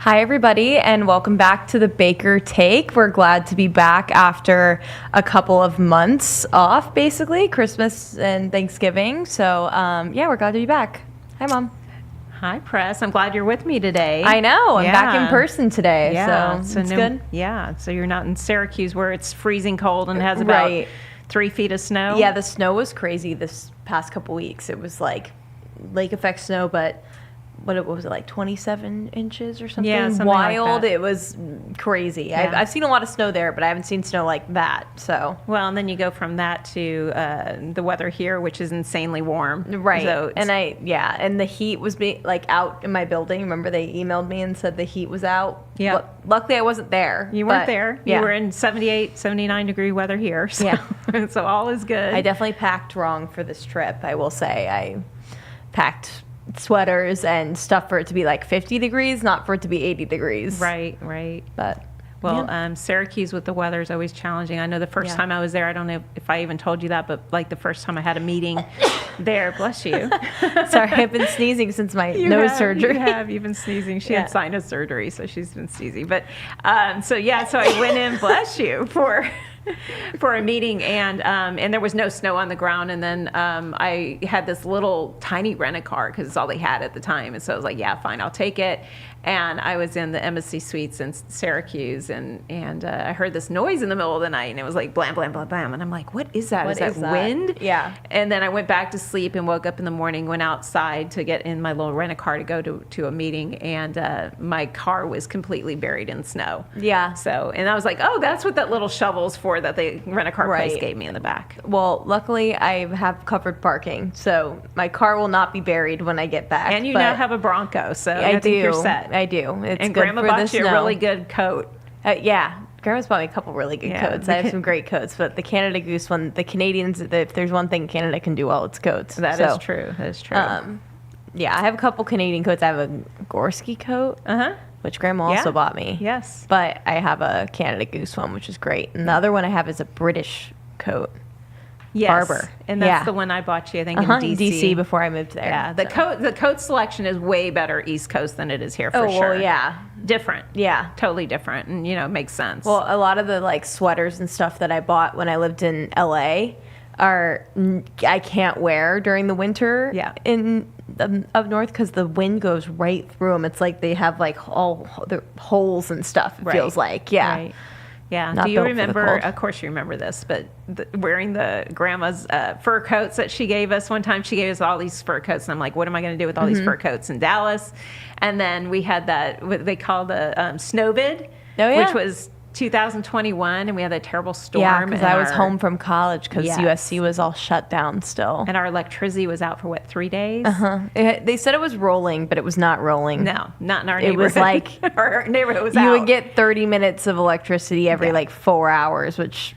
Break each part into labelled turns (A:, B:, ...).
A: Hi, everybody, and welcome back to the Baker Take. We're glad to be back after a couple of months off, basically, Christmas and Thanksgiving. So, we're glad to be back. Hi, Mom.
B: Hi, Press. I'm glad you're with me today.
A: I know. I'm back in person today, so it's good.
B: Yeah, so you're not in Syracuse where it's freezing cold and has about 3 feet of snow.
A: Yeah, the snow was crazy this past couple weeks. It was like lake effect snow, but what was it, like 27 inches or something?
B: Yeah, something
A: wild.
B: like that.
A: It was crazy.
B: Yeah.
A: I've seen a lot of snow there, but I haven't seen snow like that. So
B: Well, and then you go from that to the weather here, which is insanely warm.
A: right,
B: So
A: and the heat was out in my building. Remember, they emailed me and said the heat was out.
B: Yeah.
A: Luckily, I wasn't there.
B: You weren't there.
A: Yeah.
B: You were in 78, 79 degree weather here. So,
A: Yeah.
B: so all is good.
A: I definitely packed wrong for this trip. I will say I packed sweaters and stuff for it to be like 50 degrees, not for it to be 80 degrees.
B: Right.
A: But
B: Syracuse with the weather is always challenging. I know the first time I was there, I don't know if I even told you that, but like the first time I had a meeting there, bless you.
A: Sorry, I've been sneezing since my nose surgery.
B: You've been sneezing. She had sinus surgery, so she's been sneezing. But so I went in, bless you, for a meeting, and there was no snow on the ground, and then I had this little tiny rent-a-car because it's all they had at the time, and so I was like, yeah, fine, I'll take it. And I was in the Embassy Suites in Syracuse, and I heard this noise in the middle of the night, and it was like blam, blam, blam, blam. And I'm like, what is that? Is that wind?
A: Yeah.
B: And then I went back to sleep and woke up in the morning, went outside to get in my little rent-a-car to go to a meeting, and my car was completely buried in snow.
A: Yeah.
B: So, and I was like, oh, that's what that little shovel's for that the rent-a-car place gave me in the back.
A: Well, luckily, I have covered parking, so my car will not be buried when I get back.
B: And you now have a Bronco, so I think you're set.
A: I do. It's
B: and
A: good
B: Grandma
A: for
B: bought
A: the
B: you
A: snow.
B: a really good coat.
A: Yeah. Grandma's bought me a couple really good coats. I have some great coats, but the Canada Goose one, the Canadians, if there's one thing Canada can do well, it's coats.
B: That is true.
A: I have a couple Canadian coats. I have a Gorski coat, which Grandma also bought me.
B: Yes.
A: But I have a Canada Goose one, which is great. And the other one I have is a British coat.
B: Yes.
A: Barber.
B: And that's the one I bought you, I think, in DC.
A: before I moved there.
B: Yeah. The coat selection is way better East Coast than it is here for sure.
A: Well, yeah.
B: Different.
A: Yeah.
B: Totally different. And, it makes sense.
A: Well, a lot of the sweaters and stuff that I bought when I lived in LA I can't wear during the winter in up north because the wind goes right through them. It's like they have all the holes and stuff, it feels like. Yeah.
B: Right. Yeah.
A: Not
B: Do you
A: built for the
B: remember,
A: cold.
B: of course you remember this, but wearing the grandma's fur coats that she gave us one time, she gave us all these fur coats. And I'm like, what am I going to do with all these fur coats in Dallas? And then we had what they call the snowvid, which was 2021, and we had a terrible storm.
A: Yeah, because I was home from college because USC was all shut down still.
B: And our electricity was out for 3 days?
A: They said it was rolling, but it was not rolling.
B: No, not in our neighborhood.
A: It was like
B: our neighborhood was
A: you
B: out.
A: would get 30 minutes of electricity every 4 hours, which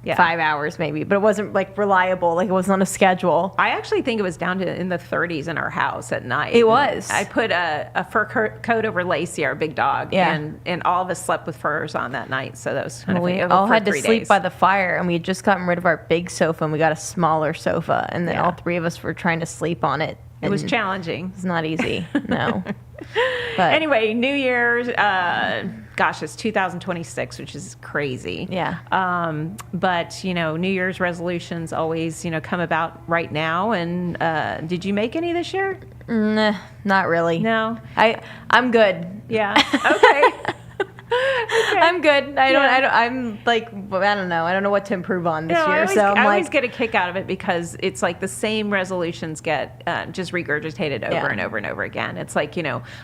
A: 5 hours maybe, but it wasn't reliable. It wasn't on a schedule.
B: I actually think it was down to in the 30s in our house at night.
A: It was.
B: I put a fur coat over Lacey, our big dog, and all of us slept with furs on that night. So that was kind of
A: we all had to sleep by the fire, and we had just gotten rid of our big sofa, and we got a smaller sofa, and then all three of us were trying to sleep on it.
B: It was challenging.
A: It's not easy. No.
B: But anyway, New Year's, it's 2026, which is crazy.
A: Yeah.
B: But, New Year's resolutions always, come about right now. And did you make any this year?
A: Nah, not really.
B: No.
A: I'm good.
B: Yeah. Okay.
A: I'm good. I don't know. I don't know what to improve on this year.
B: I always get a kick out of it because it's like the same resolutions get just regurgitated over and over and over again. It's like,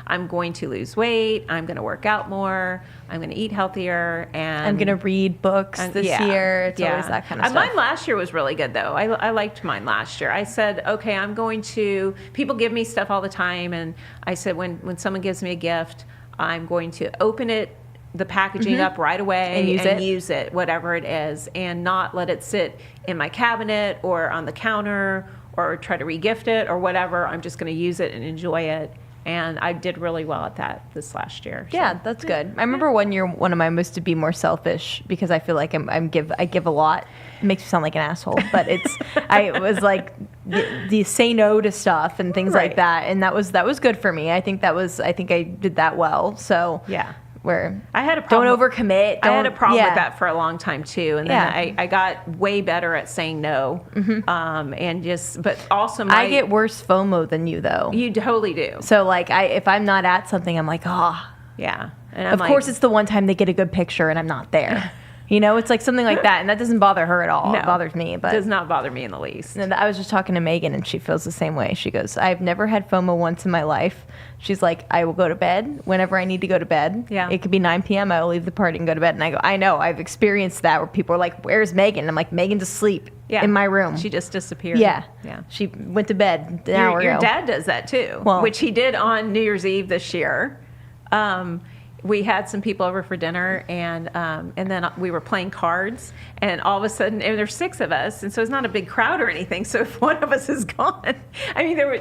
B: I'm going to lose weight. I'm going to work out more. I'm going to eat healthier. And
A: I'm going to read books this year. It's always that kind of stuff.
B: Mine last year was really good, though. I liked mine last year. I said, okay, I'm going to, people give me stuff all the time. And I said, when someone gives me a gift, I'm going to open it, the packaging up right away and use it, whatever it is, and not let it sit in my cabinet or on the counter or try to regift it or whatever. I'm just going to use it and enjoy it and I did really well at that this last year. So.
A: Yeah, that's good. I remember one year one of mine was to be more selfish because I feel like I give a lot. It makes me sound like an asshole, but I was like the say no to stuff and things like that, and that was good for me. I think I did that well. So
B: yeah.
A: Where
B: I had a problem.
A: Don't overcommit.
B: I had a problem with that for a long time too, and then I got way better at saying no. But also
A: I get worse FOMO than you though.
B: You totally do.
A: So like if I'm not at something, I'm like,
B: yeah. And
A: of course, it's the one time they get a good picture and I'm not there. It's like something like that, and that doesn't bother her at all.
B: No,
A: it bothers me, but
B: it does not bother me in the least.
A: And I was just talking to Megan, and she feels the same way. She goes, "I've never had FOMO once in my life." She's like, "I will go to bed whenever I need to go to bed.
B: Yeah,
A: it could be 9 p.m. I will leave the party and go to bed." And I go, "I know. I've experienced that where people are like, 'Where's Megan?' And I'm like, 'Megan's asleep in my room.
B: She just disappeared.'"
A: Yeah.
B: Yeah.
A: She went to bed an hour ago.
B: Your dad does that too, which he did on New Year's Eve this year. We had some people over for dinner, and then we were playing cards, and all of a sudden, and there's 6 of us, and so it's not a big crowd or anything. So if one of us is gone, I mean, there was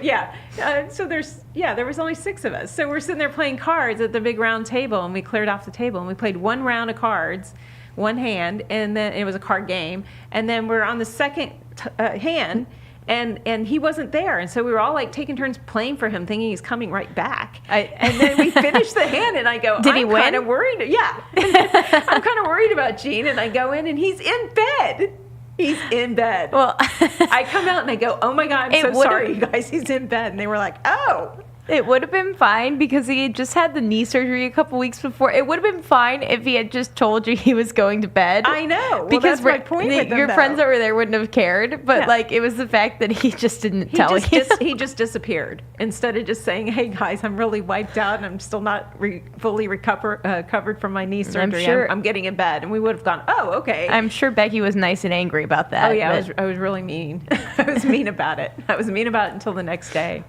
B: only 6 of us. So we're sitting there playing cards at the big round table, and we cleared off the table, and we played one round of cards, one hand, and then it was a card game, and then we're on the second hand. And he wasn't there, and so we were all like taking turns playing for him, thinking he's coming right back. And then we finished the hand, and I go,
A: "Did he win?"
B: I'm kind of worried. Yeah, I'm kind of worried about Gene, and I go in, and he's in bed. He's in bed.
A: Well,
B: I come out and I go, "Oh my God, I'm so sorry, you guys. He's in bed," and they were like, "Oh."
A: It would have been fine because he had just had the knee surgery a couple weeks before. It would have been fine if he had just told you he was going to bed.
B: I know.
A: Because
B: that's my point with them,
A: your friends that were there wouldn't have cared. But like it was the fact that he just didn't tell you.
B: He just disappeared instead of just saying, "Hey guys, I'm really wiped out and I'm still not fully covered from my knee surgery. I'm getting in bed." And we would have gone, "Oh, okay."
A: I'm sure Becky was nice and angry about that.
B: Oh yeah, I was really mean. I was mean about it. I was mean about it until the next day.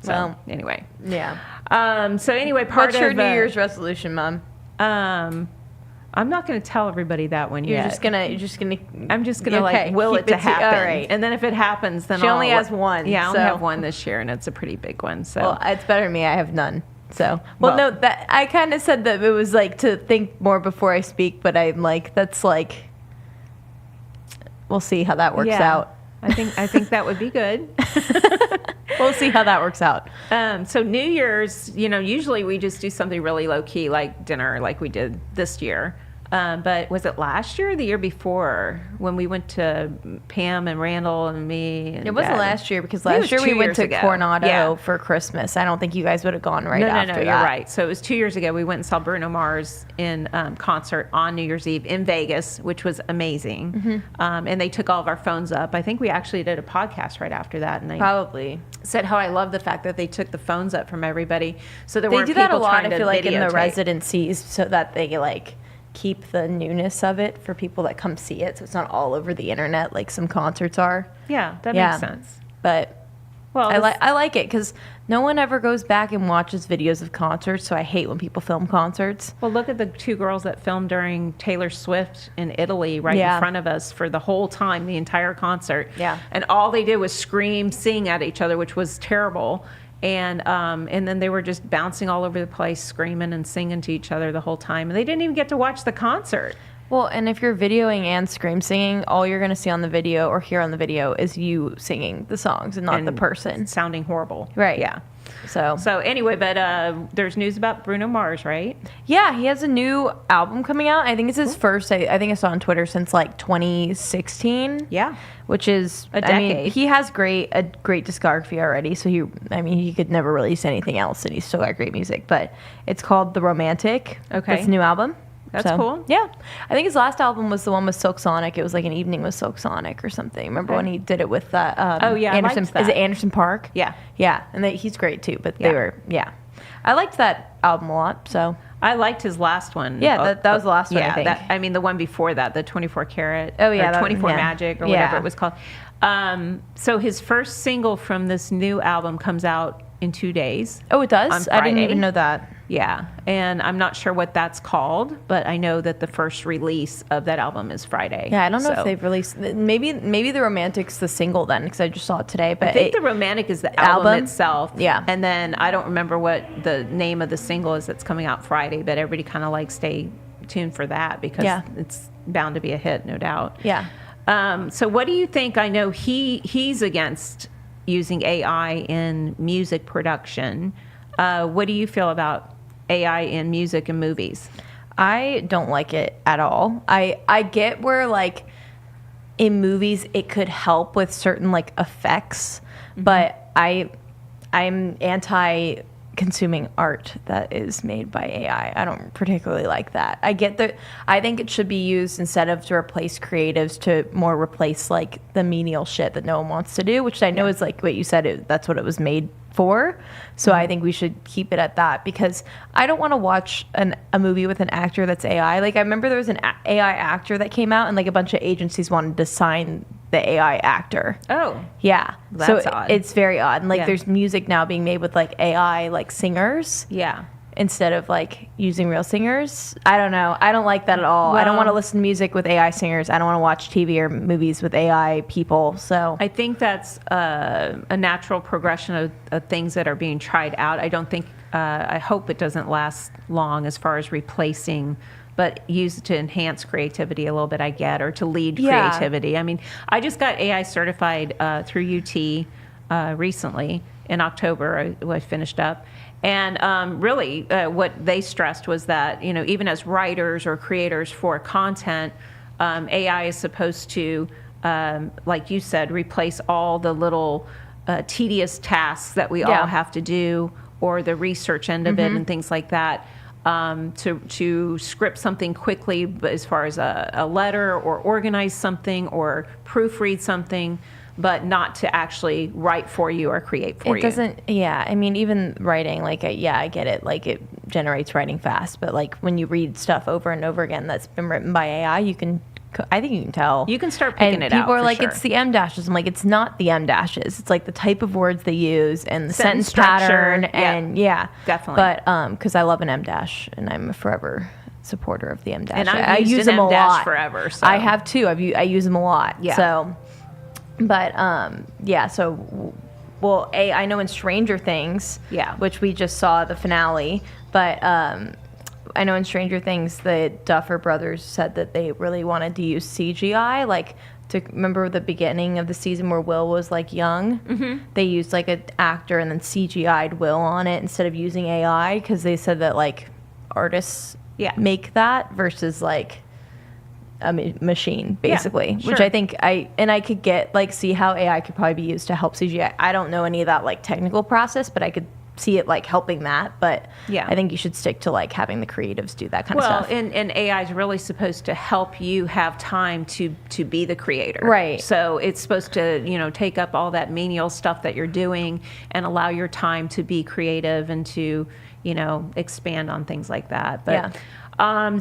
B: So anyway,
A: yeah.
B: So anyway,
A: what's your New Year's resolution, Mom?
B: I'm not going to tell everybody that one yet.
A: I'm just gonna
B: like will it to happen.
A: All right.
B: And then if it happens, then
A: she only has one.
B: Yeah, I only have one this year, and it's a pretty big one. So
A: well, it's better than me. I have none. So no, that I kind of said that it was like to think more before I speak, but I'm like that's like we'll see how that works out.
B: I think that would be good.
A: We'll see how that works out.
B: So New Year's, usually we just do something really low key, like dinner, like we did this year. But was it last year or the year before when we went to Pam and Randall and me? And
A: it wasn't last year because last year we went to Coronado for Christmas. I don't think you guys would have gone after that. No,
B: you're right. So it was 2 years ago. We went and saw Bruno Mars in concert on New Year's Eve in Vegas, which was amazing. Mm-hmm. And they took all of our phones up. I think we actually did a podcast right after that. And they
A: probably
B: said how I love the fact that they took the phones up from everybody. So there weren't
A: people trying to
B: do that a lot,
A: I feel like, in the residencies so that they like keep the newness of it for people that come see it, so it's not all over the internet like some concerts are.
B: Yeah, that makes sense.
A: But I like it because no one ever goes back and watches videos of concerts, so I hate when people film concerts.
B: Well, look at the 2 girls that filmed during Taylor Swift in Italy in front of us for the whole time, the entire concert.
A: Yeah.
B: And all they did was scream, sing at each other, which was terrible. And then they were just bouncing all over the place, screaming and singing to each other the whole time. And they didn't even get to watch the concert.
A: Well, and if you're videoing and scream singing, all you're going to see on the video or hear on the video is you singing the songs and not the person.
B: Sounding horrible.
A: Right.
B: Yeah.
A: So
B: anyway, but there's news about Bruno Mars, right?
A: Yeah, he has a new album coming out. I think it's his first, I think I saw on Twitter, since like 2016.
B: Yeah.
A: Which is
B: a decade.
A: I mean, he has a great discography already, so he could never release anything else, and he's still got great music. But it's called The Romantic.
B: Okay.
A: It's a new album.
B: That's cool.
A: Yeah. I think his last album was the one with Silk Sonic. It was like An Evening with Silk Sonic or something. Remember when he did it with Anderson? Is it Anderson .Paak?
B: Yeah.
A: Yeah. And he's great too. But they were, I liked that album a lot. So
B: I liked his last one.
A: Yeah, that was the last one, I think.
B: The one before that, the 24 Karat.
A: Oh, yeah.
B: 24 Magic or whatever it was called. So his first single from this new album comes out in 2 days.
A: Oh, it does?
B: On
A: I didn't
B: Friday.
A: even know that.
B: Yeah, and I'm not sure what that's called, but I know that the first release of that album is Friday.
A: Yeah, I don't know if
B: So
A: they've released. Maybe the Romantic's the single then, because I just saw it today. But
B: I think the Romantic is the album itself.
A: Yeah.
B: And then I don't remember what the name of the single is that's coming out Friday, but everybody kind of like stay tuned for that because it's bound to be a hit, no doubt.
A: Yeah.
B: So what do you think? I know he's against using AI in music production. What do you feel about AI in music and movies?
A: I don't like it at all. I get where like in movies it could help with certain like effects, but I'm anti consuming art that is made by AI. I don't particularly like that. I think it should be used instead of to replace creatives to more replace like the menial shit that no one wants to do, which I know is like what you said, that's what it was made for. So I think we should keep it at that because I don't want to watch a movie with an actor that's AI. Like I remember there was an AI actor that came out and like a bunch of agencies wanted to sign the AI actor.
B: Oh.
A: Yeah.
B: That's
A: so
B: odd.
A: It's very odd. And like there's music now being made with like AI like singers.
B: Yeah.
A: Instead of like using real singers. I don't know. I don't like that at all. I don't want to listen to music with AI singers. I don't want to watch TV or movies with AI people. So
B: I think that's a natural progression of things that are being tried out. I don't think, I hope it doesn't last long as far as replacing, but use it to enhance creativity a little bit, I get, or to lead creativity. I mean, I just got AI certified through UT recently in October. I finished up. And really, what they stressed was that, you know, even as writers or creators for content, AI is supposed to, like you said, replace all the little tedious tasks that we all have to do, or the research end of it and things like that, to script something quickly, but as far as a letter or organize something or proofread something, but not to actually write for you or create for you.
A: It doesn't, yeah. I mean, even writing, like, I get it. Like, it generates writing fast. But, like, when you read stuff over and over again that's been written by AI, I think you can tell.
B: You can start picking it out.
A: And people are like,
B: sure.
A: It's the M dashes. I'm like, it's not the M dashes. It's like the type of words they use and the
B: Sentence
A: sentence pattern.
B: structure.
A: And
B: definitely.
A: But, because I love an M dash and I'm a forever supporter of the M dash.
B: And
A: I
B: used
A: use
B: an
A: them a
B: M-dash
A: lot.
B: forever. So.
A: I have too. I use them a lot.
B: Yeah.
A: So, but, so, well, I know in Stranger Things, which we just saw the finale, but I know in Stranger Things, the Duffer Brothers said that they really wanted to use CGI, like, to remember the beginning of the season where Will was, like, young? Mm-hmm. They used, like, an actor and then CGI'd Will on it instead of using AI, because they said that, like, artists make that versus, like, a machine, basically, which I think I could get, like, see how AI could probably be used to help CGI. I don't know any of that, like, technical process, but I could see it, like, helping that. But I think you should stick to, like, having the creatives do that kind of stuff.
B: Well, and AI is really supposed to help you have time to be the creator.
A: Right.
B: So it's supposed to, you know, take up all that menial stuff that you're doing and allow your time to be creative and to, you know, expand on things like that. But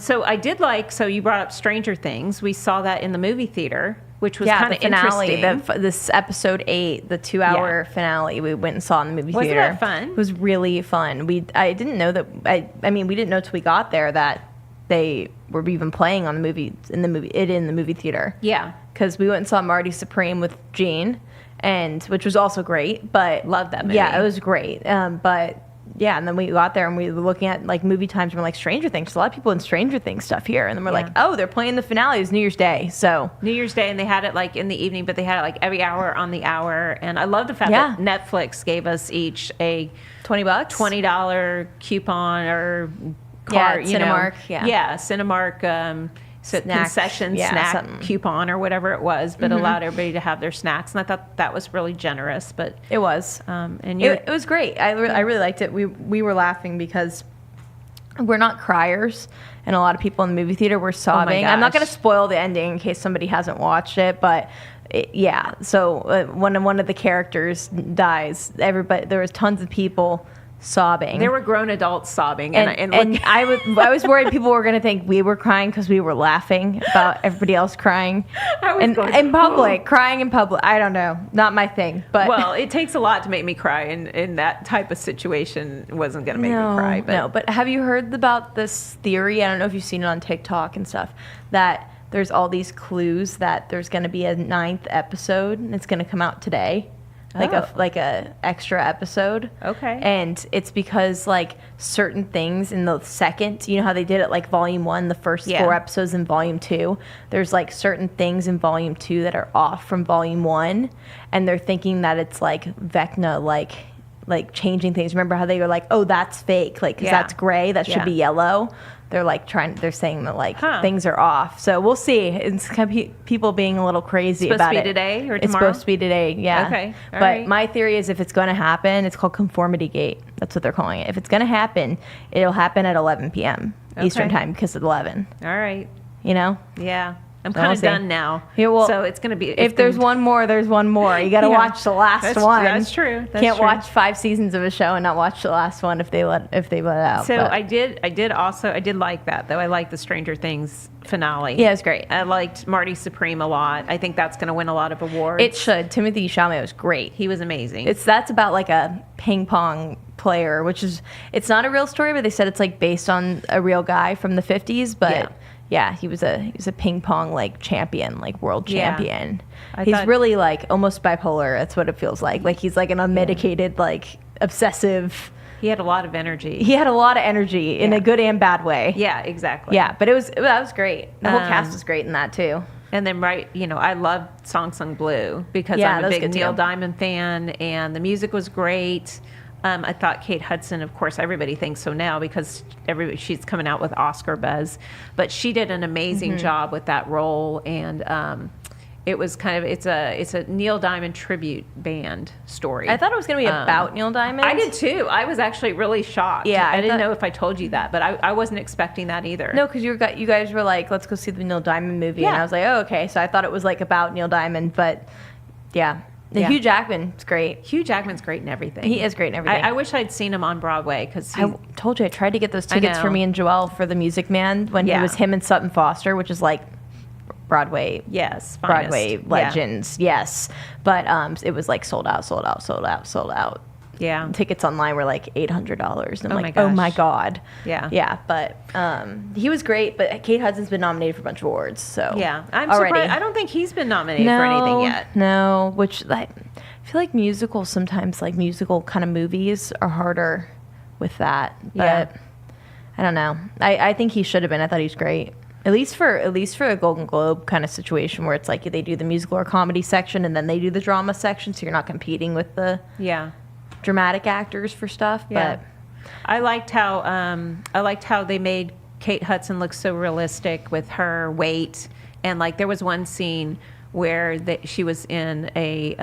B: so I did so you brought up Stranger Things. We saw that in the movie theater, which was kind of
A: finale,
B: interesting.
A: This episode 8, the 2-hour finale, we went and saw in the movie theater.
B: Wasn't that fun?
A: It was really fun. I didn't know that. I mean, we didn't know till we got there that they were even playing on in the movie theater.
B: Yeah,
A: because we went and saw Marty Supreme with Gene, which was also great. But
B: loved that movie.
A: Yeah, it was great. But. Yeah, and then we got there and we were looking at, like, movie times and we're like, Stranger Things. There's a lot of people in Stranger Things stuff here. And then we're like, oh, they're playing the finale. It was New Year's Day. So
B: New Year's Day, and they had it, like, in the evening, but they had it, like, every hour on the hour. And I love the fact that Netflix gave us each a $20 coupon or card,
A: Cinemark.
B: Cinemark concession snack coupon or whatever it was, but allowed everybody to have their snacks, and I thought that was really generous. But
A: it was,
B: and
A: it was great. I really liked it. We were laughing because we're not criers, and a lot of people in the movie theater were sobbing. I'm not going to spoil the ending in case somebody hasn't watched it, but so when one of the characters dies, there was tons of people sobbing.
B: There were grown adults sobbing,
A: and I was worried people were going to think we were crying because we were laughing about everybody else crying. In public, crying in public. I don't know, not my thing. But
B: well, it takes a lot to make me cry, and in that type of situation, it wasn't going to make me cry.
A: But have you heard about this theory? I don't know if you've seen it on TikTok and stuff, that there's all these clues that there's going to be a 9th episode, and it's going to come out today. Like a extra episode.
B: Okay.
A: And it's because like certain things in the second, you know how they did it like volume 1, the first 4 episodes in volume 2. There's like certain things in volume 2 that are off from volume 1, and they're thinking that it's like Vecna like changing things. Remember how they were like, oh, that's fake, like 'cause that's gray, that should be yellow. They're saying that like things are off. So we'll see. It's kind of people being a little crazy about it.
B: It's supposed to be today or tomorrow?
A: It's supposed to be today, yeah.
B: Okay.
A: But my theory is if it's going to happen, it's called conformity gate. That's what they're calling it. If it's going to happen, it'll happen at 11 p.m. Eastern time because it's 11.
B: All right.
A: You know?
B: Yeah. I'm kind of done now.
A: Yeah, well,
B: so it's going to be...
A: If there's one more, there's one more. You got to watch the last one.
B: That's true.
A: Can't watch 5 seasons of a show and not watch the last one if they let it out.
B: So I did like that, though. I liked the Stranger Things finale.
A: Yeah, it was great.
B: I liked Marty Supreme a lot. I think that's going to win a lot of awards.
A: It should. Timothy Chalamet was great.
B: He was amazing.
A: That's about like a ping pong player, which is, it's not a real story, but they said it's like based on a real guy from the 50s, but yeah, he was a ping pong like champion, like world champion. He's really like almost bipolar. That's what it feels like. Like he's like an unmedicated, like obsessive.
B: He had a lot of energy.
A: He had a lot of energy in a good and bad way.
B: Yeah, exactly.
A: Yeah, but that was great. The whole cast was great in that too.
B: And then I love Song Sung Blue because I'm a big Neil Diamond fan, and the music was great. I thought Kate Hudson, of course, everybody thinks so now because she's coming out with Oscar buzz, but she did an amazing job with that role, and it was it's a Neil Diamond tribute band story.
A: I thought it was going to be about Neil Diamond.
B: I did too. I was actually really shocked.
A: Yeah,
B: I didn't know if I told you that, but I wasn't expecting that either.
A: No, because you guys were like, let's go see the Neil Diamond movie, and I was like, oh, okay. So I thought it was like about Neil Diamond, but yeah. Hugh Jackman's great.
B: Hugh Jackman's great in everything.
A: He is great in everything.
B: I wish I'd seen him on Broadway because
A: I told you I tried to get those tickets for me and Joelle for The Music Man when he was him and Sutton Foster, which is like Broadway, Broadway legends, yes. But it was like sold out.
B: Yeah,
A: tickets online were like $800. And I'm like,
B: my
A: oh my god.
B: Yeah.
A: But he was great. But Kate Hudson's been nominated for a bunch of awards. So
B: yeah, I'm surprised. I don't think he's been nominated for anything yet.
A: No, which I feel like musicals sometimes, like musical kind of movies, are harder with that. But I don't know. I think he should have been. I thought he was great. At least for a Golden Globe kind of situation where it's like they do the musical or comedy section and then they do the drama section, so you're not competing with the dramatic actors for stuff.
B: Yeah. But I liked how they made Kate Hudson look so realistic with her weight, and like there was one scene where she was in a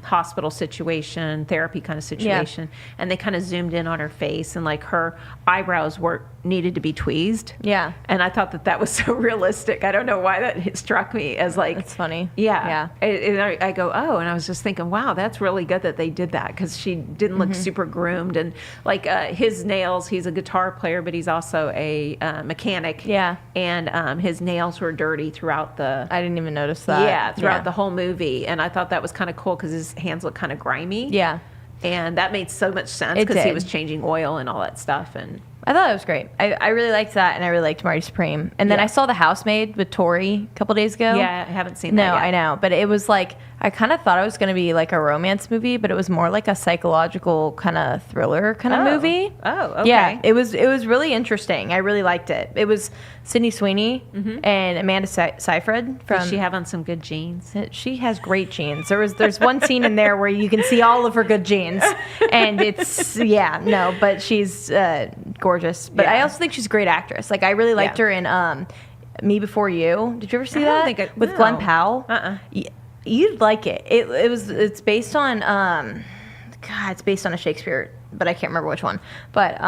B: hospital situation, therapy kind of situation, and they kind of zoomed in on her face, and like her eyebrows needed to be tweezed.
A: Yeah.
B: And I thought that was so realistic. I don't know why that struck me as like...
A: That's funny.
B: Yeah. And I go, oh, and I was just thinking, wow, that's really good that they did that because she didn't look super groomed. And like his nails, he's a guitar player, but he's also a mechanic.
A: Yeah.
B: And his nails were dirty throughout the...
A: I didn't even notice that.
B: Yeah, throughout the whole movie. And I thought that was kind of cool because his hands look kind of grimy.
A: Yeah.
B: And that made so much sense because he was changing oil and all that stuff. And
A: I thought it was great. I really liked that, and I really liked Marty Supreme. And then I saw The Housemaid with Tori a couple days ago.
B: Yeah, I haven't seen that yet.
A: No, I know. But it was like, I kind of thought it was going to be like a romance movie, but it was more like a psychological kind of thriller kind of movie.
B: Oh, okay.
A: Yeah, it was really interesting. I really liked it. It was Sydney Sweeney and Amanda Seyfried.
B: Does she have on some good jeans?
A: She has great jeans. There's one scene in there where you can see all of her good jeans. And it's, but she's gorgeous. But I also think she's a great actress. Like, I really liked her in Me Before You. Did you ever see that? With Glenn Powell? You'd like it. It's based on it's based on a Shakespeare, but I can't remember which one. But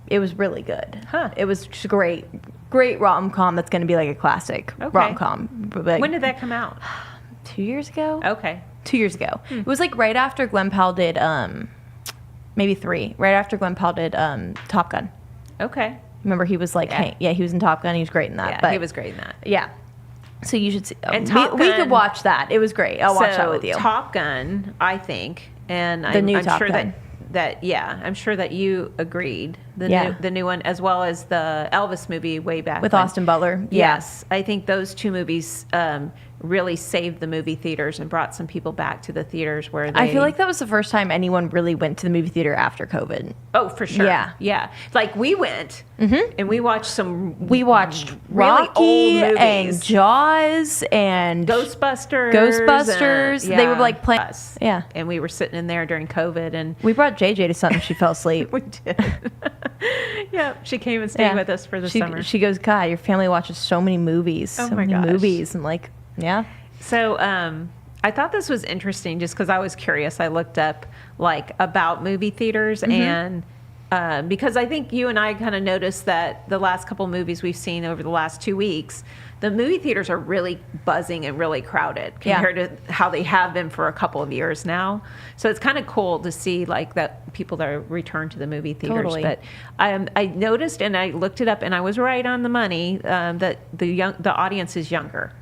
A: it was really good. It was just great rom-com that's going to be like a classic rom-com. Like,
B: when did that come out?
A: 2 years ago.
B: Okay.
A: 2 years ago. It was like right after Glenn Powell did maybe 3, right after Glenn Powell did Top Gun.
B: Okay.
A: Remember, he was like, he was in Top Gun. He was great in that.
B: Yeah,
A: but
B: he was great in that.
A: Yeah. So you should see.
B: And
A: we could watch that. It was great. I'll watch that with you.
B: Top Gun, I think, and
A: The new
B: I'm
A: Top
B: sure
A: Gun.
B: I'm sure that you agreed.
A: Yeah.
B: The new one, as well as the Elvis movie way back
A: With
B: when.
A: Austin Butler.
B: Yes, I think those 2 movies really saved the movie theaters and brought some people back to the theaters where they...
A: I feel like that was the first time anyone really went to the movie theater after COVID.
B: Oh, for sure.
A: Yeah.
B: Like we went and we watched
A: We watched
B: really
A: Rocky
B: old movies.
A: and Jaws and
B: Ghostbusters.
A: And, they were like playing.
B: Us.
A: Yeah.
B: And we were sitting in there during COVID and...
A: We brought JJ to something. She fell asleep.
B: We did. Yeah, she came and stayed with us for the summer.
A: She goes, God, your family watches so many movies.
B: Oh
A: so
B: my
A: many
B: gosh.
A: movies. I'm like, yeah.
B: So I thought this was interesting just because I was curious. I looked up like about movie theaters and because I think you and I kind of noticed that the last couple movies we've seen over the last 2 weeks, the movie theaters are really buzzing and really crowded compared to how they have been for a couple of years now. So it's kind of cool to see like that people that return to the movie theaters.
A: Totally.
B: But I noticed and I looked it up and I was right on the money that the audience is younger.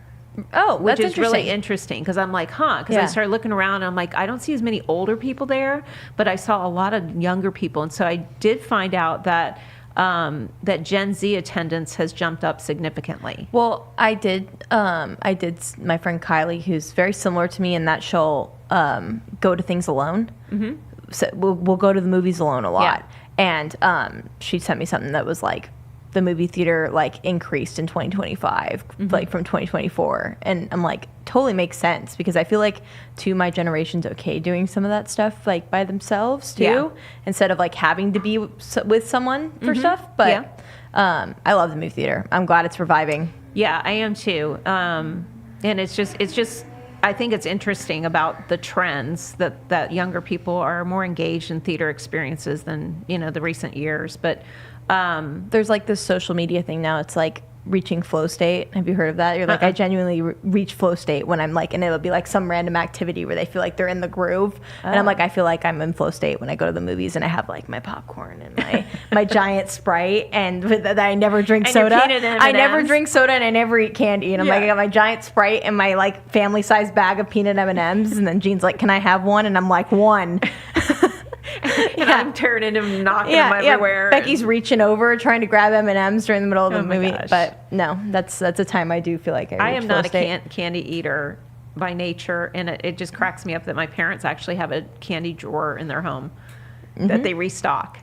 A: Oh,
B: Which
A: that's
B: is really interesting because I'm like, because I started looking around and I'm like, I don't see as many older people there, but I saw a lot of younger people. And so I did find out that that Gen Z attendance has jumped up significantly.
A: Well, I did. My friend Kylie, who's very similar to me in that she'll go to things alone. Mm-hmm. So we'll go to the movies alone a lot. Yeah. And she sent me something that was like, the movie theater like increased in 2025 like from 2024, and I'm like, totally makes sense because I feel like my generation's okay doing some of that stuff like by themselves too, instead of like having to be with someone for stuff. But I love the movie theater. I'm glad it's reviving.
B: Yeah, I am too. And it's just I think it's interesting about the trends that younger people are more engaged in theater experiences than the recent years. But
A: there's like this social media thing now. It's like reaching flow state. Have you heard of that? You're like, I genuinely reach flow state when I'm like, and it'll be like some random activity where they feel like they're in the groove. And I'm like, I feel like I'm in flow state when I go to the movies and I have like my popcorn and my giant Sprite and that I never drink soda. I never drink soda and I never eat candy. And I'm like, I got my giant Sprite and my like family size bag of peanut M&Ms. And then Jean's like, can I have one? And I'm like, one.
B: I'm turning and knocking them everywhere.
A: Becky's reaching over trying to grab M&Ms during the middle of the movie.
B: Gosh.
A: But no, that's a time I do feel like I
B: am not a candy eater by nature, and it just cracks me up that my parents actually have a candy drawer in their home that they restock.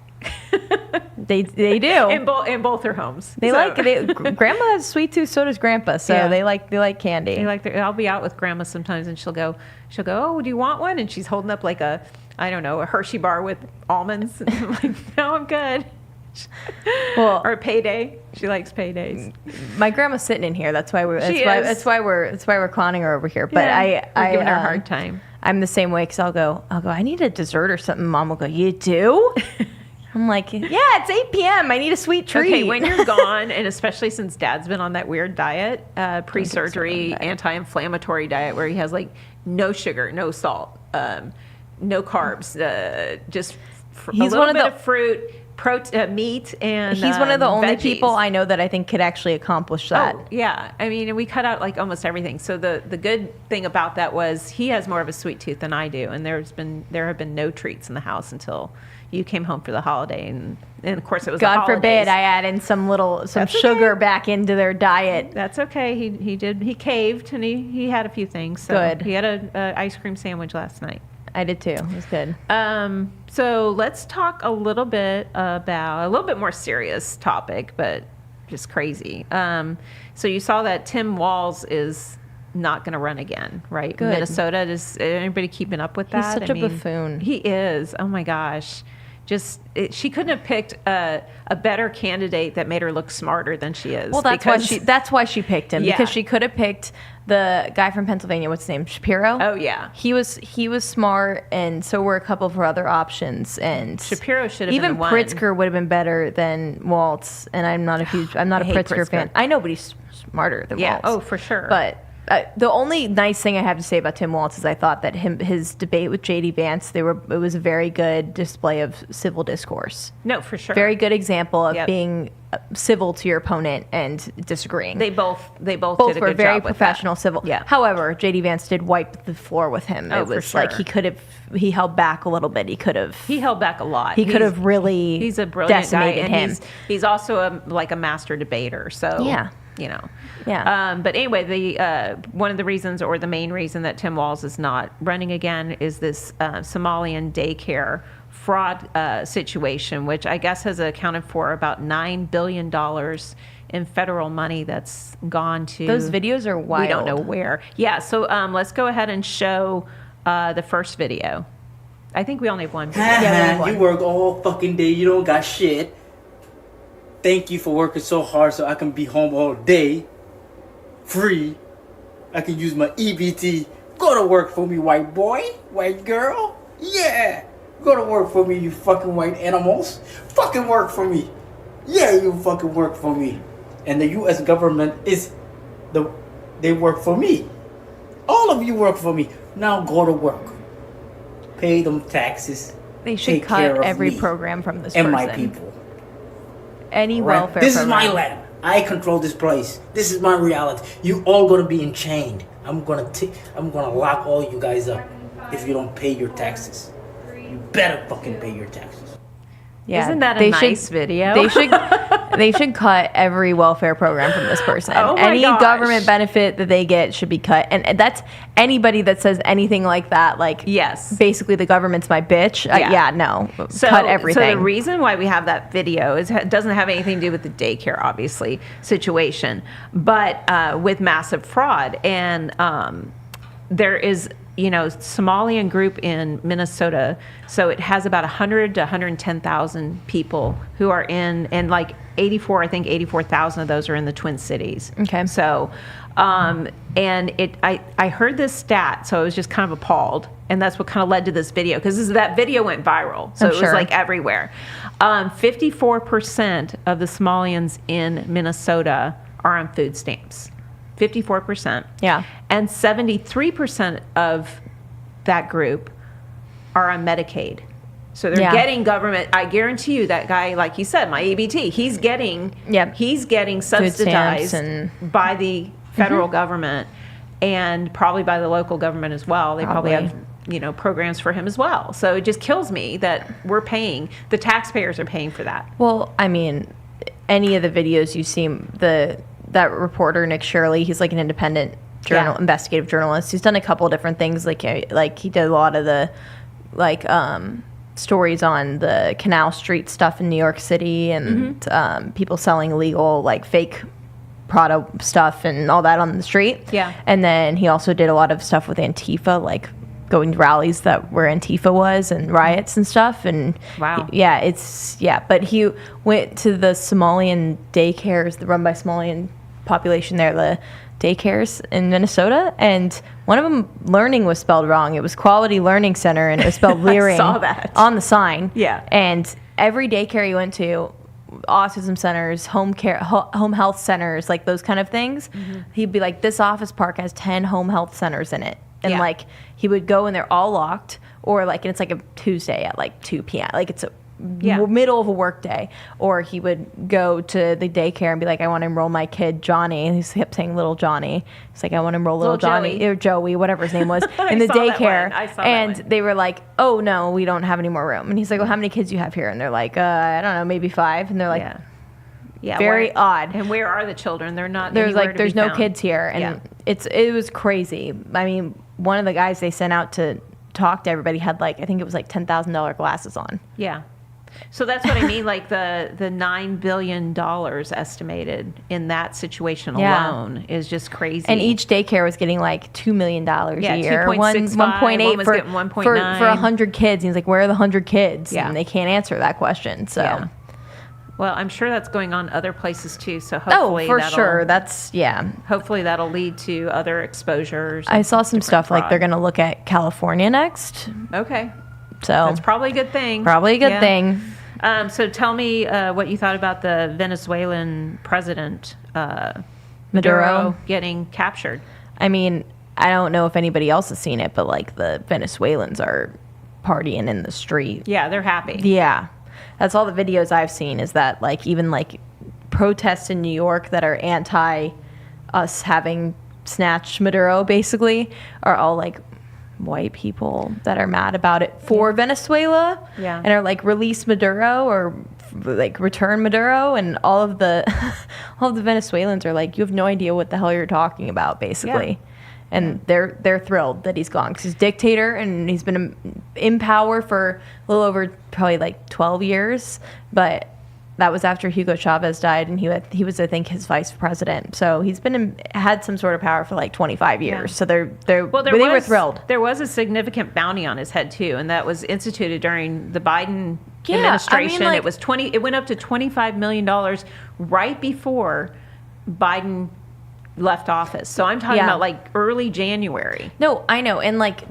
A: They do
B: in both their homes.
A: Grandma has sweet tooth, so does Grandpa. So they like candy.
B: I'll be out with Grandma sometimes, and she'll go. Oh, do you want one? And she's holding up like a Hershey bar with almonds. And I'm like, no, I'm good.
A: Well,
B: or a payday. She likes paydays.
A: My grandma's sitting in here. That's why we're clowning her over here. But
B: we're giving her a hard time.
A: I'm the same way because I'll go. I need a dessert or something. Mom will go, you do? I'm like, yeah, it's 8 p.m. I need a sweet treat.
B: Okay, when you're gone, and especially since Dad's been on that weird diet, pre-surgery, anti-inflammatory diet, where he has like no sugar, no salt, no carbs, just a little bit of fruit, meat, and
A: he's one of the only
B: veggies.
A: people I know that I think could actually accomplish that.
B: Oh, yeah. I mean, and we cut out like almost everything. So the good thing about that was he has more of a sweet tooth than I do, and there have been no treats in the house until you came home for the holiday, and of course it was
A: God forbid I add in some sugar back into their diet.
B: That's okay. He caved and he had a few things. So
A: good.
B: He had a ice cream sandwich last night.
A: I did too. It was good.
B: So let's talk a little bit about a little bit more serious topic, but just crazy. So you saw that Tim Walz is not going to run again, right?
A: Good.
B: Minnesota. Is anybody keeping up with that?
A: He's such a buffoon.
B: He is. Oh my gosh. She couldn't have picked a better candidate that made her look smarter than she is.
A: Well, that's why she picked him, because she could have picked the guy from Pennsylvania. What's his name? Shapiro.
B: Oh yeah,
A: he was smart, and so were a couple of her other options. And
B: Shapiro should have
A: even
B: been one.
A: Pritzker would have been better than Waltz. And I'm not a Pritzker fan. I know, but he's smarter than Waltz.
B: Oh for sure.
A: But The only nice thing I have to say about Tim Walz is I thought that his debate with J.D. Vance, it was a very good display of civil discourse.
B: No, for sure.
A: Very good example of being civil to your opponent and disagreeing.
B: They both did a
A: were
B: good
A: very
B: job with
A: professional,
B: that.
A: civil.
B: Yeah.
A: However, J.D. Vance did wipe the floor with him.
B: Oh,
A: it was
B: for sure.
A: like he held back a little bit. He
B: held back a lot.
A: He could have really
B: he's a brilliant
A: decimated
B: guy, and
A: him.
B: he's also a master debater. So
A: yeah.
B: Yeah. But anyway, the one of the reasons, or the main reason, that Tim Walz is not running again is this Somalian daycare fraud situation, which I guess has accounted for about $9 billion in federal money that's gone to.
A: Those videos are wild.
B: We don't know where. Yeah. So let's go ahead and show the first video. I think we only have one video.
C: Yeah, you work all fucking day. You don't got shit. Thank you for working so hard so I can be home all day. Free. I can use my EBT. Go to work for me, white boy. White girl. Yeah. Go to work for me, you fucking white animals. Fucking work for me. Yeah, you fucking work for me. And the U.S. government they work for me. All of you work for me. Now go to work. Pay them taxes.
A: They should
C: Take care
A: cut
C: of
A: every
C: me
A: program from this
C: and
A: person.
C: my people.
A: Any
C: Right?
A: welfare
C: This
A: program.
C: is my land. I control this place. This is my reality. You all gonna be enchained. I'm gonna lock all you guys up if you don't pay your taxes. You better fucking pay your taxes.
A: Yeah,
B: Isn't that a nice video?
A: They should cut every welfare program from this person.
B: Oh my
A: Any
B: gosh.
A: government benefit that they get should be cut. And that's anybody that says anything like that. Like,
B: Yes.
A: basically the government's my bitch. No, cut everything.
B: So the reason why we have that video is it doesn't have anything to do with the daycare, obviously, situation, but with massive fraud. And there is, Somalian group in Minnesota. So it has about 100 to 110,000 people who are in, and like 84,000 of those are in the Twin Cities.
A: Okay.
B: So, and I heard this stat, so I was just kind of appalled. And that's what kind of led to this video, because that video went viral. So
A: I'm
B: it was
A: sure.
B: like everywhere. 54% of the Somalians in Minnesota are on food stamps. 54%.
A: Yeah.
B: And 73% of that group are on Medicaid. So they're getting government. I guarantee you that guy, like you said, my EBT, he's getting subsidized by the federal government and probably by the local government as well. They probably have programs for him as well. So it just kills me that we're paying, the taxpayers are paying for that.
A: Well, I mean, any of the videos you see, that reporter Nick Shirley, he's like an independent investigative journalist. He's done a couple of different things. Like he did a lot of the stories on the Canal Street stuff in New York City, and people selling illegal fake Prada stuff and all that on the street.
B: Yeah.
A: And then he also did a lot of stuff with Antifa, going to rallies where Antifa was and riots and stuff. And
B: wow.
A: But he went to the Somalian daycares, run by Somalian population there, the daycares in Minnesota, and one of them, learning was spelled wrong. It was Quality Learning Center, and it was spelled Leering
B: saw that
A: on the sign.
B: Yeah.
A: And every daycare he went to, autism centers, home health centers, those kind of things, he'd be like, this office park has 10 home health centers in it. And he would go and they're all locked, or and it's a Tuesday at 2 p.m. It's a middle of a work day. Or he would go to the daycare and be like, I want to enroll my kid Johnny, and he kept saying little Johnny. It's like, I want to enroll little Johnny
B: Joey.
A: Or Joey, whatever his name was, in the daycare.
B: I saw
A: and
B: that one.
A: they were like, oh no, we don't have any more room. And he's like, well, how many kids do you have here? And they're like, I don't know, maybe 5. And they're like, very odd.
B: And where are the children? They're not.
A: There's no kids here, and it was crazy. I mean, one of the guys they sent out to talk to everybody had I think it was $10,000 glasses on.
B: Yeah. So that's what I mean. The $9 billion estimated in that situation alone is just crazy.
A: And each daycare was getting $2 million a year.
B: 2.65,
A: 1.8
B: one was getting 1.9
A: for 100 kids. And he's like, where are the 100 kids?
B: Yeah.
A: And they can't answer that question. So.
B: Yeah. Well, I'm sure that's going on other places too. So hopefully,
A: for sure.
B: Hopefully that'll lead to other exposures.
A: I saw some stuff
B: fraud.
A: they're going to look at California next.
B: Okay.
A: So
B: that's probably a good thing.
A: thing.
B: So tell me what you thought about the Venezuelan president,
A: Maduro
B: getting captured.
A: I mean, I don't know if anybody else has seen it, but like the Venezuelans are partying in the street.
B: Yeah, they're happy.
A: Yeah. That's all the videos I've seen, is that like even like protests in New York that are anti us having snatched Maduro basically are all like white people that are mad about it for Venezuela.
B: Yeah.
A: And are like, release Maduro or like return Maduro, and all of the Venezuelans are like, you have no idea what the hell you're talking about basically.
B: Yeah.
A: And they're thrilled that he's gone because he's dictator and he's been in power for a little over probably like 12 years. But that was after Hugo Chavez died, and he was I think his vice president. So he's had some sort of power for like 25 years. Yeah. So they were thrilled.
B: There was a significant bounty on his head too, and that was instituted during the Biden administration. I mean, it went up to $25 million right before Biden left office. So I'm talking about like early January.
A: No, I know. And like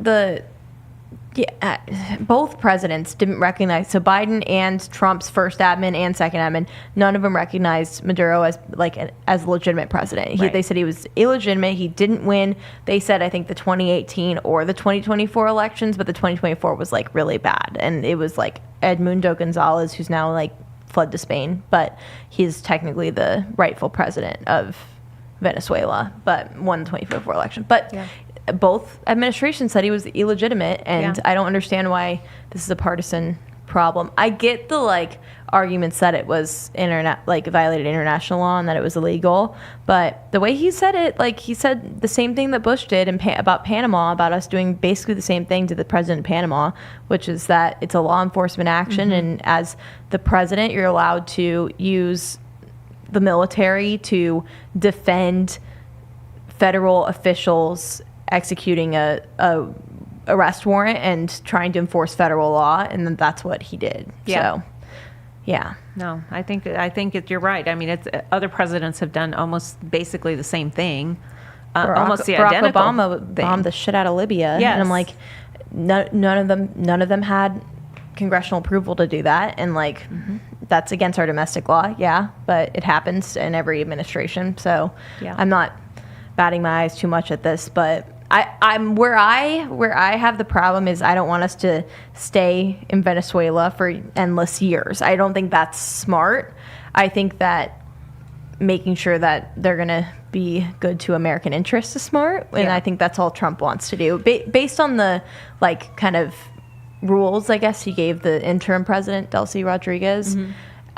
A: both presidents didn't recognize, so Biden and Trump's first admin and second admin, none of them recognized Maduro as a legitimate president. They said he was illegitimate. He didn't win. They said, I think, the 2018 or the 2024 elections, but the 2024 was like really bad. And it was like Edmundo Gonzalez, who's now like fled to Spain, but he's technically the rightful president of Venezuela, but won the 2024 election. But both administrations said he was illegitimate, and I don't understand why this is a partisan problem. I get the like arguments that it was violated international law and that it was illegal, but the way he said it, like he said the same thing that Bush did about Panama, about us doing basically the same thing to the president of Panama, which is that it's a law enforcement action, and as the president, you're allowed to use the military to defend federal officials executing a arrest warrant and trying to enforce federal law, and then that's what he did.
B: Yeah.
A: So, yeah.
B: No, I think you're right. I mean, other presidents have done almost basically the same thing, almost the identical
A: Obama
B: thing.
A: bombed the shit out of Libya,
B: yes.
A: and I'm like, none of them had congressional approval to do that, and like that's against our domestic law. Yeah, but it happens in every administration. So I'm not batting my eyes too much at this, but I'm where I have the problem is I don't want us to stay in Venezuela for endless years. I don't think that's smart. I think that making sure that they're going to be good to American interests is smart, and I think that's all Trump wants to do. Based on the like kind of rules, I guess he gave the interim president Delcy Rodriguez.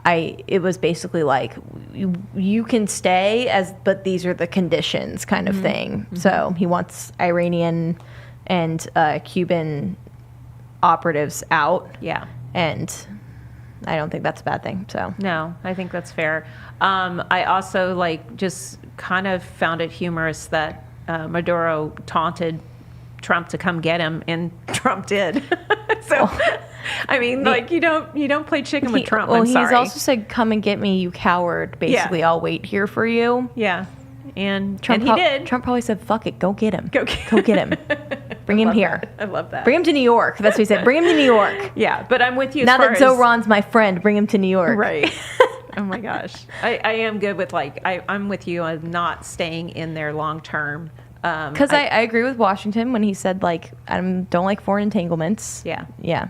A: It was basically like you can stay but these are the conditions kind of thing. So he wants Iranian and Cuban operatives out. Yeah, and I don't think that's a bad thing. So
B: no, I think that's fair. I also just kind of found it humorous that Maduro taunted Trump to come get him, and Trump did. So, I mean, you don't play chicken with Trump.
A: Well,
B: I'm sorry.
A: He's also said, "Come and get me, you coward." Basically, I'll wait here for you.
B: Yeah, and
A: Trump
B: he did.
A: Trump probably said, "Fuck it, go get him.
B: Go
A: get him. Bring him here."
B: I love that.
A: Bring him to New York. That's what he said. Bring him to New York.
B: Yeah, but I'm with you.
A: Now that Zoran's my friend, bring him to New York.
B: Right. Oh my gosh, I am good with I'm with you on not staying in there long term.
A: Because I agree with Washington when he said I don't like foreign entanglements. Yeah.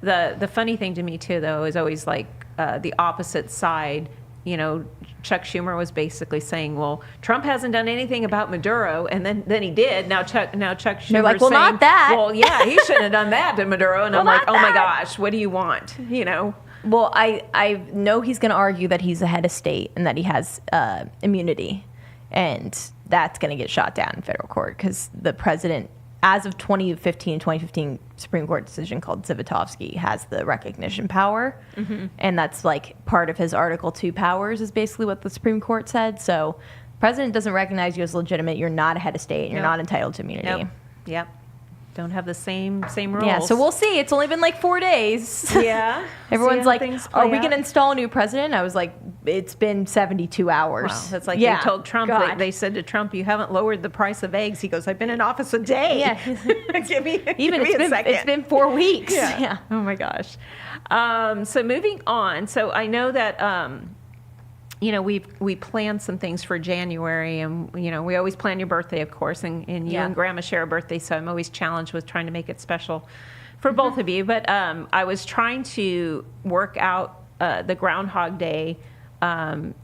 B: The funny thing to me too, though, is always the opposite side. You know, Chuck Schumer was basically saying, "Well, Trump hasn't done anything about Maduro," and then he did. Now Chuck Schumer
A: they're like, "Well,
B: saying,
A: not that."
B: Well, yeah, he shouldn't have done that to Maduro. And
A: well,
B: I'm like, "Oh
A: that.
B: my gosh, what do you want?" You know.
A: Well, I know he's going to argue that he's a head of state and that he has immunity, and that's going to get shot down in federal court because the president, as of 2015 Supreme Court decision called Zivotofsky, has the recognition power, and that's part of his Article 2 powers is basically what the Supreme Court said. So the president doesn't recognize you as legitimate. You're not a head of state. And you're not entitled to immunity.
B: Nope. Yep. Don't have the same rules.
A: Yeah, so we'll see. It's only been 4 days.
B: Yeah.
A: Everyone's like, are we going to install a new president? I was like, it's been 72 hours.
B: Wow. That's like they told Trump, they said to Trump, you haven't lowered the price of eggs. He goes, I've been in office a day.
A: Yeah.
B: give me
A: a second. It's been 4 weeks. Yeah.
B: Oh my gosh. So moving on. So I know that, we planned some things for January, and we always plan your birthday, of course, and you and Grandma share a birthday, so I'm always challenged with trying to make it special for both of you. But I was trying to work out the Groundhog Day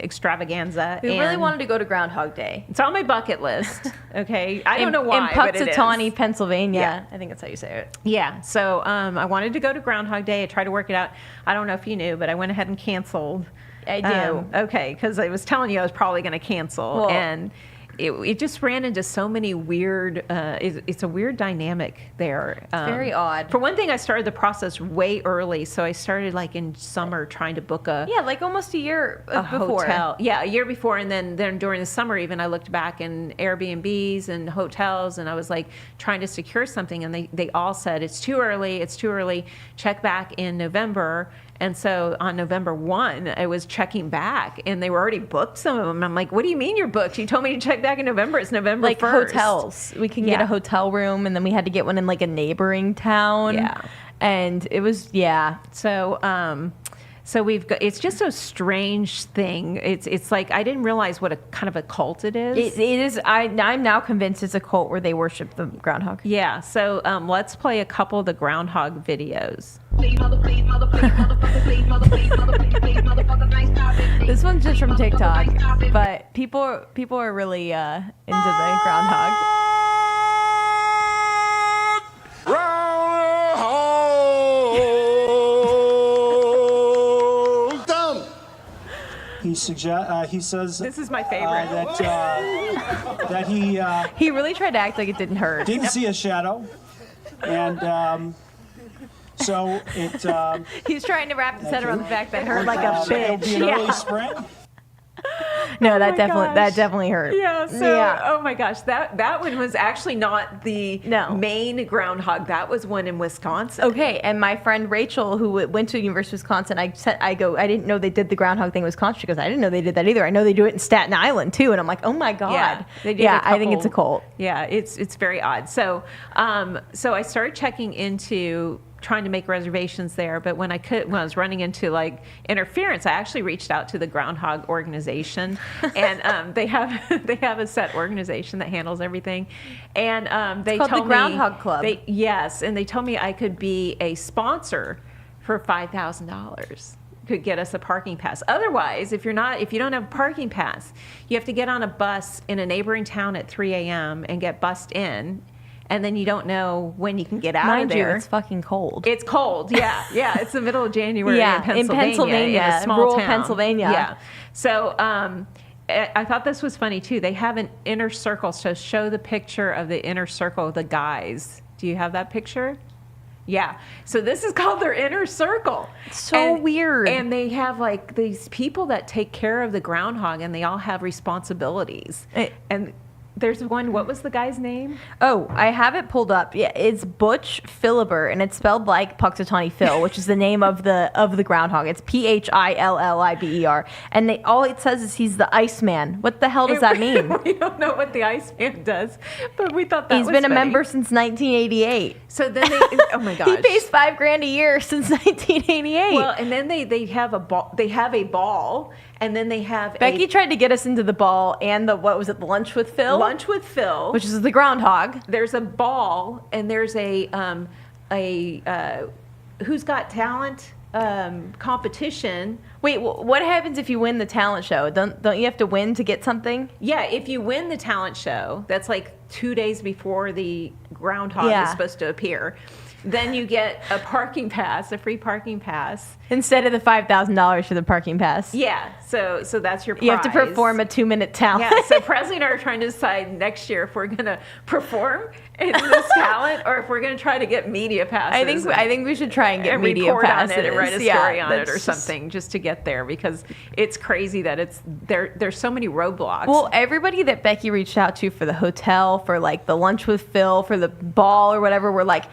B: extravaganza.
A: We really wanted to go to Groundhog Day.
B: It's on my bucket list. Okay, I don't know why,
A: in
B: but it
A: Punxsutawney,
B: is.
A: Pennsylvania.
B: Yeah.
A: I think that's how you say it.
B: Yeah, so I wanted to go to Groundhog Day. I tried to work it out. I don't know if you knew, but I went ahead and canceled.
A: I do.
B: Okay, because I was telling you I was probably going to cancel,
A: Well,
B: and it just ran into so many weird. It's a weird dynamic there.
A: Very odd.
B: For one thing, I started the process way early, so I started like in summer trying to book
A: like almost a year
B: a
A: before.
B: hotel. Yeah, a year before, and then during the summer even I looked back in Airbnbs and hotels, and I was like trying to secure something, and they all said it's too early, check back in November. And so on November 1, I was checking back, and they were already booked, some of them. I'm like, what do you mean you're booked? You told me to check back in November. It's November 1st.
A: Like hotels. We can get a hotel room, and then we had to get one in like a neighboring town.
B: Yeah.
A: And it was,
B: So we've got, it's just a strange thing. It's like I didn't realize what a kind of a cult it is.
A: It is. I'm now convinced it's a cult where they worship the groundhog.
B: Yeah. So let's play a couple of the groundhog videos.
A: This one's just from TikTok, but people are really into the groundhog.
D: He says
B: This is my favorite.
D: that he
A: He really tried to act like it didn't hurt.
D: didn't see a shadow, and so it.
A: He's trying to wrap his head around the fact that it hurt like a
D: It'll be
A: bitch.
D: an early spring.
A: No,
B: my
A: that
B: gosh.
A: definitely hurt.
B: Yeah. So, oh my gosh, that one was actually not the main groundhog. That was one in Wisconsin.
A: Okay, and my friend Rachel, who went to University of Wisconsin, I didn't know they did the groundhog thing in Wisconsin. She goes, I didn't know they did that either. I know they do it in Staten Island too. And I'm like, oh my god.
B: Yeah, they did
A: I think it's a cult.
B: Yeah, it's very odd. So, so I started checking into trying to make reservations there, but when I was running into like interference, I actually reached out to the Groundhog organization, and they have a set organization that handles everything, and they
A: called
B: told
A: the Groundhog Club.
B: And they told me I could be a sponsor for $5,000. Could get us a parking pass. Otherwise, if you don't have a parking pass, you have to get on a bus in a neighboring town at 3 a.m. and get bussed in. And then you don't know when you can get out
A: Mind
B: of there.
A: you, it's fucking cold.
B: It's cold, yeah. It's the middle of January
A: Yeah,
B: in Pennsylvania, in a small
A: rural
B: town.
A: Pennsylvania.
B: Yeah. So I thought this was funny, too. They have an inner circle, so show the picture of the inner circle of the guys. Do you have that picture? Yeah. So this is called their inner circle.
A: So weird.
B: And they have like these people that take care of the groundhog, and they all have responsibilities. And there's one, what was the guy's name?
A: Oh, I have it pulled up. Yeah, it's Butch Philibert, and it's spelled like Punxsutawney Phil, which is the name of the groundhog. It's Philliber, and all it says is he's the Iceman. What the hell does that mean?
B: We don't know what the Iceman does, but we thought that
A: He's
B: was
A: been a
B: funny.
A: member since 1988.
B: So then they, oh my gosh,
A: He pays $5,000 a year since 1988.
B: Well, and then they have a ball. They have a ball, and then they have
A: Becky tried to get us into the ball and the the Lunch with Phil?
B: Lunch with Phil,
A: Which is the groundhog.
B: There's a ball, and there's a Who's Got Talent competition.
A: Wait, what happens if you win the talent show? Don't you have to win to get something?
B: Yeah, if you win the talent show, that's like 2 days before the groundhog is supposed to appear. Then you get a parking pass, a free parking pass.
A: Instead of the $5,000 for the parking pass.
B: Yeah, so that's your prize.
A: You have to perform a 2-minute talent.
B: Yeah, so Presley and I are trying to decide next year if we're going to perform in this talent or if we're going to try to get media passes.
A: I think we should try and get media
B: report
A: passes.
B: on it and write a story on it or something just to get there, because it's crazy that there's so many roadblocks.
A: Well, everybody that Becky reached out to for the hotel, for like the Lunch with Phil, for the ball or whatever, were like,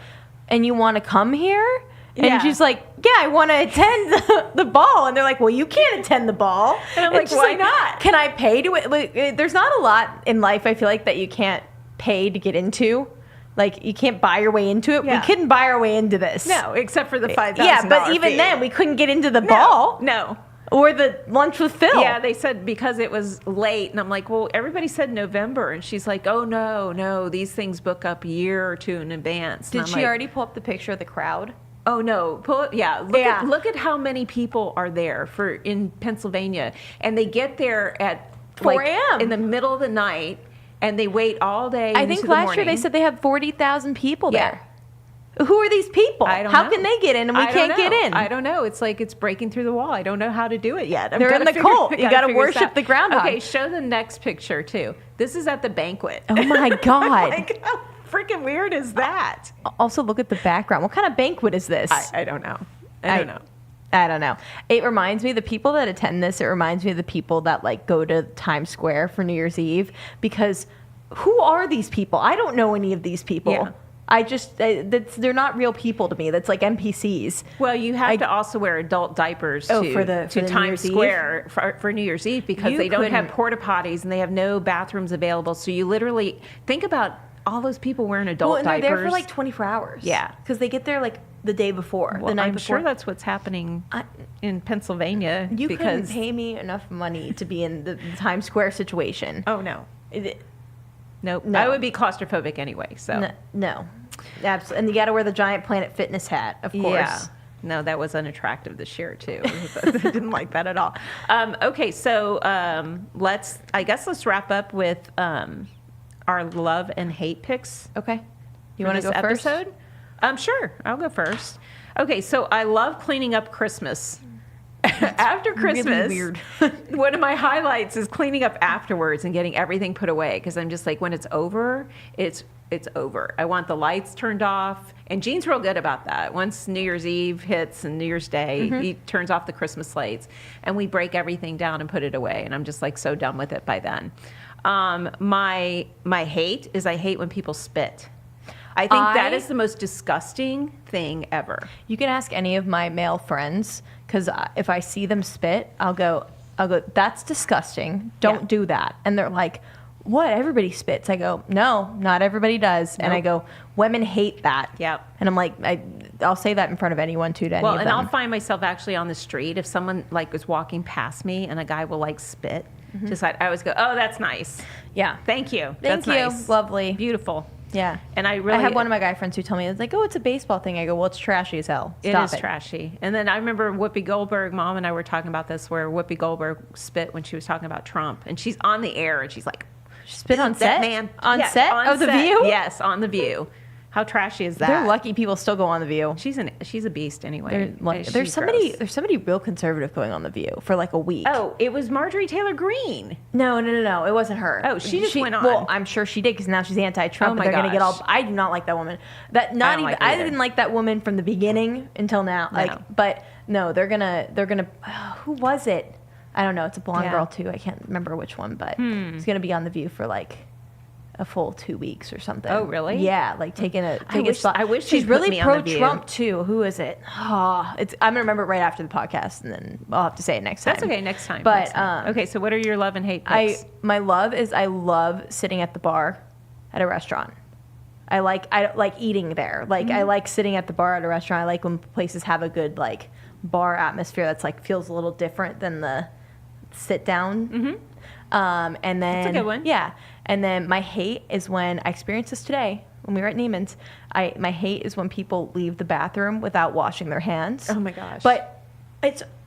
A: and you want to come here? And she's like, yeah, I want to attend the ball. And they're like, well, you can't attend the ball.
B: And I'm like, why not?
A: Can I pay to it? Like, there's not a lot in life, I feel like, that you can't pay to get into. Like, you can't buy your way into it.
B: Yeah.
A: We couldn't buy our way into this.
B: No, except for the $5,000
A: Yeah, but even
B: fee.
A: then, we couldn't get into the ball.
B: No.
A: Or the lunch with Phil.
B: Yeah, they said because it was late. And I'm like, well, everybody said November. And she's like, oh, no, these things book up a year or two in advance.
A: Did she already pull up the picture of the crowd?
B: Oh, no. Pull it. Yeah. Look at how many people are there in Pennsylvania. And they get there at
A: 4 a.m.
B: in the middle of the night. And they wait all day.
A: I think last year they said they had 40,000 people there. Who are these people? How can they get in and we can't get in?
B: I don't know. It's like it's breaking through the wall. I don't know how to do it yet.
A: They're in the cult. You got to worship the groundhog.
B: Okay, show the next picture too. This is at the banquet.
A: Oh my God.
B: Like, how freaking weird is that?
A: Also, look at the background. What kind of banquet is this?
B: I don't know. I don't know.
A: It reminds me, the people that attend this, it reminds me of the people that like go to Times Square for New Year's Eve, because who are these people? I don't know any of these people.
B: Yeah.
A: They're not real people to me. That's like NPCs.
B: Well, you have to also wear adult diapers to Times Square for New Year's Eve, because they don't have porta potties and they have no bathrooms available. So you literally think about all those people wearing adult diapers.
A: They're there for like 24 hours.
B: Yeah.
A: Because they get there like the day before, the night
B: I'm
A: before.
B: sure that's what's happening in Pennsylvania.
A: You couldn't pay me enough money to be in the Times Square situation.
B: Oh, no. Nope.
A: No.
B: I would be claustrophobic anyway. So
A: no. Absolutely. And you got to wear the Giant Planet Fitness hat, of course.
B: Yeah. No, that was unattractive this year too. I didn't like that at all. Okay, so let's wrap up with our love and hate picks.
A: Okay. You want to go first?
B: Episode? Sure. I'll go first. Okay, so I love cleaning up Christmas. After Christmas,
A: really weird.
B: One of my highlights is cleaning up afterwards and getting everything put away, because I'm just like, when it's over, it's over. I want the lights turned off. And Gene's real good about that. Once New Year's Eve hits and New Year's Day, he turns off the Christmas lights and we break everything down and put it away. And I'm just like so done with it by then. My hate is I hate when people spit. I think that is the most disgusting thing ever.
A: You can ask any of my male friends, because if I see them spit, I'll go, that's disgusting. Don't do that. And they're like, what? Everybody spits. I go, no, not everybody does. Nope. And I go, women hate that.
B: Yep.
A: And I'm like, I'll say that in front of anyone too.
B: I'll find myself actually on the street if someone like is walking past me and a guy will like spit. Just like, I always go, oh, that's nice.
A: Yeah.
B: Thank you.
A: Thank you.
B: Nice.
A: Lovely.
B: Beautiful.
A: Yeah.
B: And I
A: have one of my guy friends who tell me, it's like, oh, it's a baseball thing. I go, well, it's trashy as hell. Stop
B: it is trashy. And then I remember Whoopi Goldberg, Mom and I were talking about this, where Whoopi Goldberg spit when she was talking about Trump. And she's on the air and she's like,
A: spit on set?
B: Man.
A: On set of The View?
B: Yes, on The View. How trashy is that?
A: They're lucky people still go on The View.
B: She's a beast anyway.
A: There's somebody real conservative going on The View for like a week.
B: Oh, it was Marjorie Taylor Greene.
A: No, it wasn't her.
B: Oh, she just went on.
A: Well, I'm sure she did, because now she's anti-Trump.
B: Oh my
A: they're going to get all.
B: gosh.
A: I do not like that woman. I didn't like that woman from the beginning until now.
B: No.
A: But no, they're gonna. Who was it? I don't know. It's a blonde girl too. I can't remember which one, but it's gonna be on The View for like a full 2 weeks or something.
B: Oh, really?
A: Yeah, like taking a spot.
B: I wish
A: she's
B: they'd
A: really
B: put me on The View.
A: pro-Trump too. Who is it? I'm gonna remember it right after the podcast, and then I'll have to say it next time.
B: That's okay. Next time.
A: But
B: okay, so what are your love and hate picks?
A: My love is I love sitting at the bar at a restaurant. I like eating there. Like I like sitting at the bar at a restaurant. I like when places have a good like bar atmosphere that's like feels a little different than the sit down. And then
B: that's a good one.
A: Yeah. And then my hate is when I experienced this today when we were at Neiman's. My hate is when people leave the bathroom without washing their hands.
B: Oh my gosh.
A: But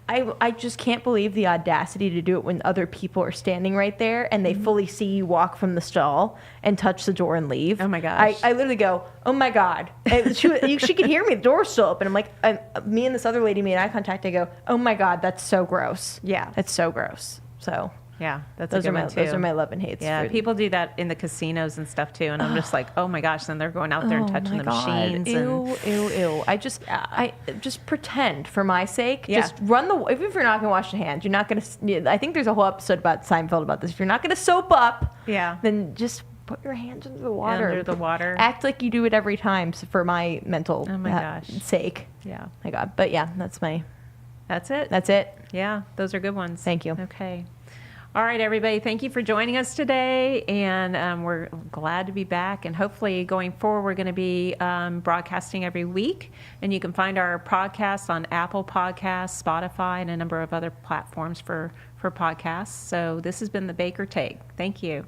A: I just can't believe the audacity to do it when other people are standing right there and they fully see you walk from the stall and touch the door and leave.
B: Oh my gosh.
A: I literally go, oh my God. And she could hear me. The door's still open. I'm like, me and this other lady made eye contact. I go, oh my God, that's so gross.
B: Yeah.
A: That's so gross. So.
B: Yeah,
A: those are my love and hates.
B: Yeah, people do that in the casinos and stuff too, and I'm just like, oh my gosh, then they're going out there and touching the machines.
A: Ew. I just pretend for my sake. Yeah. Just run even if you're not gonna wash your hands, you're not gonna. I think there's a whole episode about Seinfeld about this. If you're not gonna soap up, then just put your hands under the water.
B: Under the water.
A: Act like you do it every time for my mental sake.
B: Yeah.
A: My God. But yeah, that's it.
B: That's it. Yeah, those are good ones.
A: Thank you.
B: Okay. All right, everybody, thank you for joining us today, and we're glad to be back, and hopefully going forward, we're going to be broadcasting every week, and you can find our podcasts on Apple Podcasts, Spotify, and a number of other platforms for podcasts. So this has been the Baker Take. Thank you.